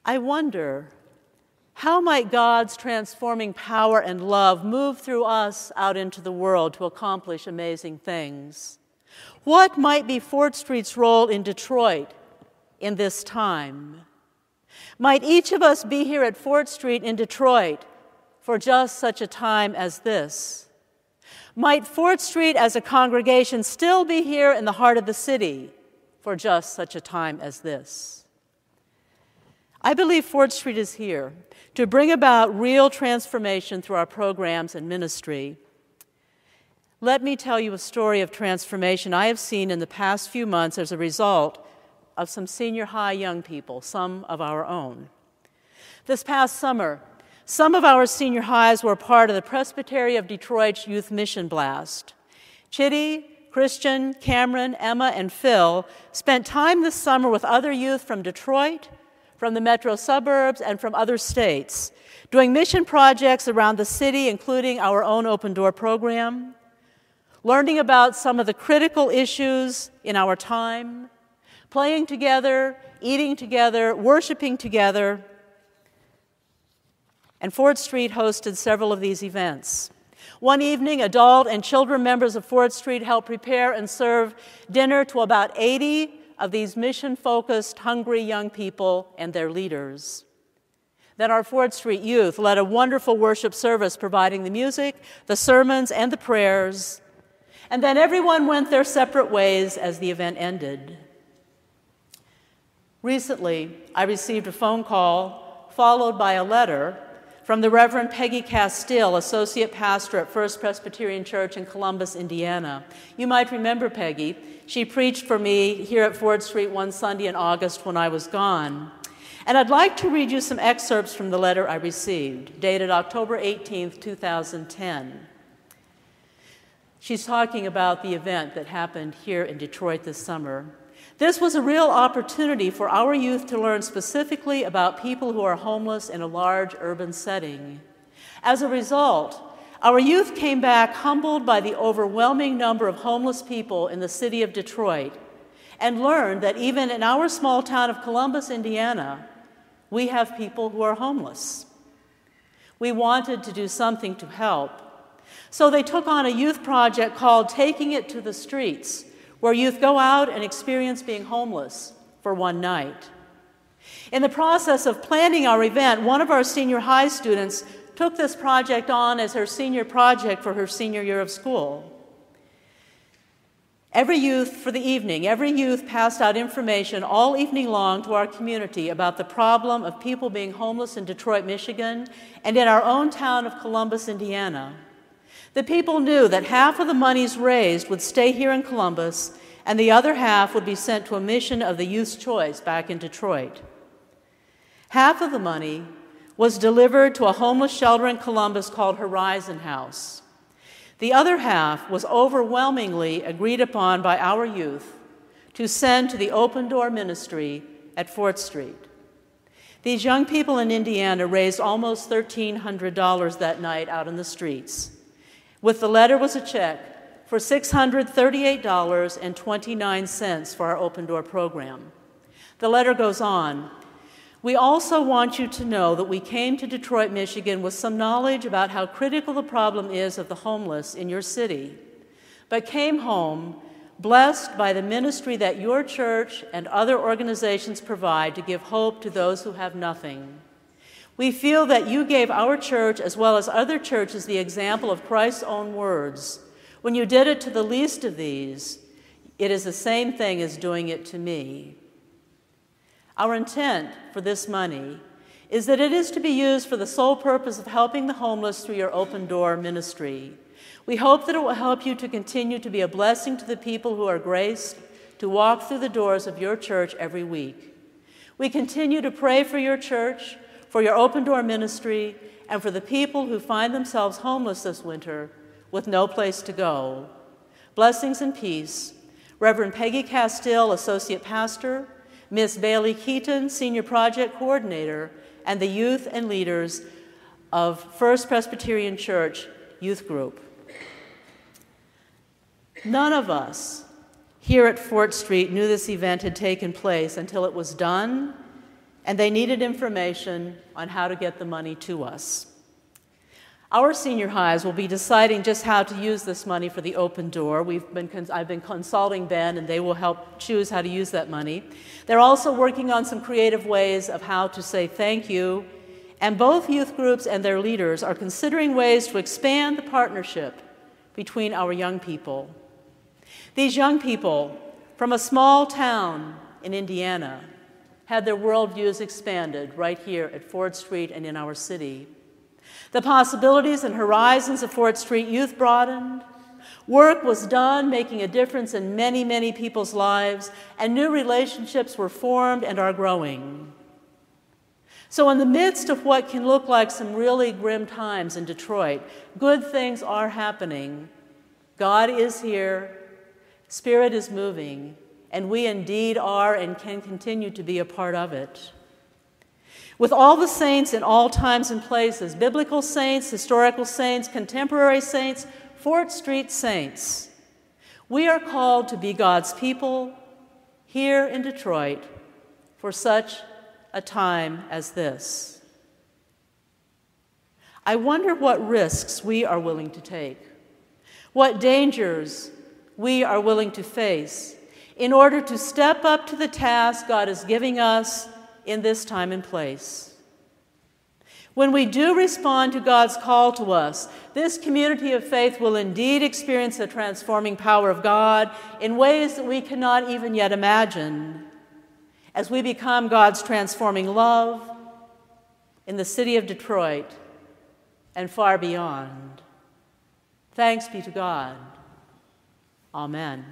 I wonder, how might God's transforming power and love move through us out into the world to accomplish amazing things? What might be Fort Street's role in Detroit in this time? Might each of us be here at Fort Street in Detroit for just such a time as this? Might Fort Street as a congregation still be here in the heart of the city for just such a time as this? I believe Fort Street is here to bring about real transformation through our programs and ministry. Let me tell you a story of transformation I have seen in the past few months as a result of some senior high young people, some of our own. This past summer, some of our senior highs were part of the Presbytery of Detroit's Youth Mission Blast. Chitty, Christian, Cameron, Emma, and Phil spent time this summer with other youth from Detroit, from the metro suburbs, and from other states, doing mission projects around the city, including our own Open Door program, learning about some of the critical issues in our time, playing together, eating together, worshiping together. And Fort Street hosted several of these events. One evening, adult and children members of Fort Street helped prepare and serve dinner to about 80 of these mission-focused, hungry young people and their leaders. Then our Fort Street youth led a wonderful worship service providing the music, the sermons, and the prayers. And then everyone went their separate ways as the event ended. Recently, I received a phone call followed by a letter from the Reverend Peggy Castile, Associate Pastor at First Presbyterian Church in Columbus, Indiana. You might remember Peggy. She preached for me here at Fort Street one Sunday in August when I was gone. And I'd like to read you some excerpts from the letter I received, dated October 18th, 2010. She's talking about the event that happened here in Detroit this summer. This was a real opportunity for our youth to learn specifically about people who are homeless in a large urban setting. As a result, our youth came back humbled by the overwhelming number of homeless people in the city of Detroit and learned that even in our small town of Columbus, Indiana, we have people who are homeless. We wanted to do something to help. So they took on a youth project called Taking It to the Streets, where youth go out and experience being homeless for one night. In the process of planning our event, one of our senior high students took this project on as her senior project for her senior year of school. Every youth passed out information all evening long to our community about the problem of people being homeless in Detroit, Michigan, and in our own town of Columbus, Indiana. The people knew that half of the monies raised would stay here in Columbus, and the other half would be sent to a mission of the Youth's Choice back in Detroit. Half of the money was delivered to a homeless shelter in Columbus called Horizon House. The other half was overwhelmingly agreed upon by our youth to send to the Open Door ministry at Fort Street. These young people in Indiana raised almost $1,300 that night out in the streets. With the letter was a check for $638.29 for our Open Door program. The letter goes on. We also want you to know that we came to Detroit, Michigan with some knowledge about how critical the problem is of the homeless in your city, but came home blessed by the ministry that your church and other organizations provide to give hope to those who have nothing. We feel that you gave our church, as well as other churches, the example of Christ's own words. When you did it to the least of these, it is the same thing as doing it to me. Our intent for this money is that it is to be used for the sole purpose of helping the homeless through your Open Door ministry. We hope that it will help you to continue to be a blessing to the people who are graced to walk through the doors of your church every week. We continue to pray for your church, for your Open Door ministry, and for the people who find themselves homeless this winter with no place to go. Blessings and peace. Reverend Peggy Castile, Associate Pastor, Miss Bailey Keaton, Senior Project Coordinator, and the youth and leaders of First Presbyterian Church Youth Group. None of us here at Fort Street knew this event had taken place until it was done and they needed information on how to get the money to us. Our senior highs will be deciding just how to use this money for the open door. I've been consulting Ben, and they will help choose how to use that money. They're also working on some creative ways of how to say thank you, and both youth groups and their leaders are considering ways to expand the partnership between our young people. These young people from a small town in Indiana had their worldviews expanded right here at Ford Street and in our city. The possibilities and horizons of Fort Street Youth broadened. Work was done making a difference in many, many people's lives, and new relationships were formed and are growing. So in the midst of what can look like some really grim times in Detroit, good things are happening. God is here, Spirit is moving, and we indeed are and can continue to be a part of it. With all the saints in all times and places, biblical saints, historical saints, contemporary saints, Fort Street saints, we are called to be God's people here in Detroit for such a time as this. I wonder what risks we are willing to take, what dangers we are willing to face in order to step up to the task God is giving us in this time and place. When we do respond to God's call to us, this community of faith will indeed experience the transforming power of God in ways that we cannot even yet imagine, as we become God's transforming love in the city of Detroit and far beyond. Thanks be to God. Amen.